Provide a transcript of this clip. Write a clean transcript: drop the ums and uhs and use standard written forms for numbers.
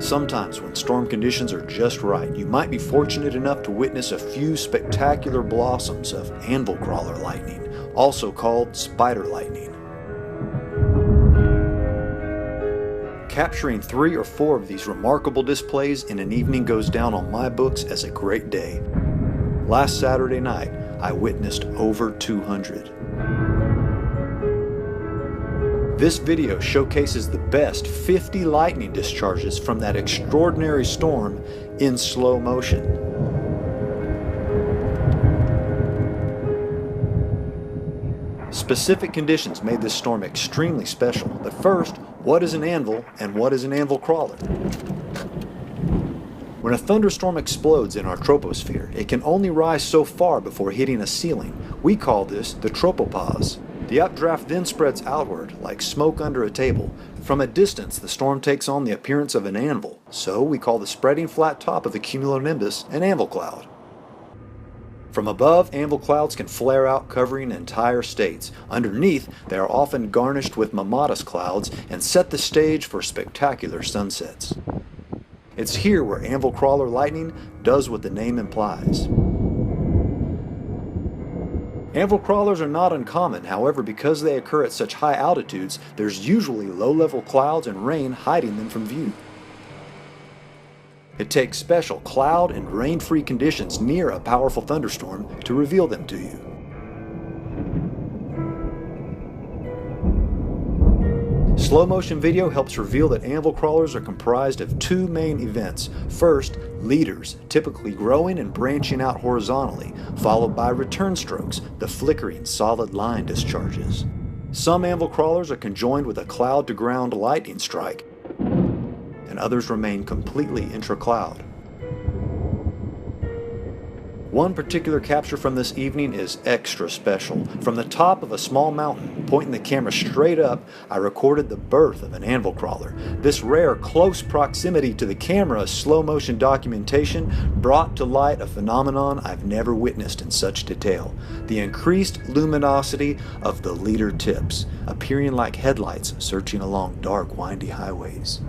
Sometimes when storm conditions are just right, you might be fortunate enough to witness a few spectacular blossoms of anvil crawler lightning, also called spider lightning. Capturing 3 or 4 of these remarkable displays in an evening goes down on my books as a great day. Last Saturday night, I witnessed over 200. This video showcases the best 50 lightning discharges from that extraordinary storm in slow motion. Specific conditions made this storm extremely special. But first, what is an anvil and what is an anvil crawler? When a thunderstorm explodes in our troposphere, it can only rise so far before hitting a ceiling. We call this the tropopause. The updraft then spreads outward like smoke under a table. From a distance, the storm takes on the appearance of an anvil, so we call the spreading flat top of the cumulonimbus an anvil cloud. From above, anvil clouds can flare out, covering entire states. Underneath, they are often garnished with mammatus clouds and set the stage for spectacular sunsets. It's here where anvil crawler lightning does what the name implies. Anvil crawlers are not uncommon, however, because they occur at such high altitudes, there's usually low-level clouds and rain hiding them from view. It takes special cloud and rain-free conditions near a powerful thunderstorm to reveal them to you. Slow motion video helps reveal that anvil crawlers are comprised of 2 main events. First, leaders, typically growing and branching out horizontally, followed by return strokes, the flickering solid line discharges. Some anvil crawlers are conjoined with a cloud-to-ground lightning strike, and others remain completely intra-cloud. One particular capture from this evening is extra special. From the top of a small mountain, pointing the camera straight up, I recorded the birth of an anvil crawler. This rare close proximity to the camera slow motion documentation brought to light a phenomenon I've never witnessed in such detail: the increased luminosity of the leader tips, appearing like headlights searching along dark, windy highways.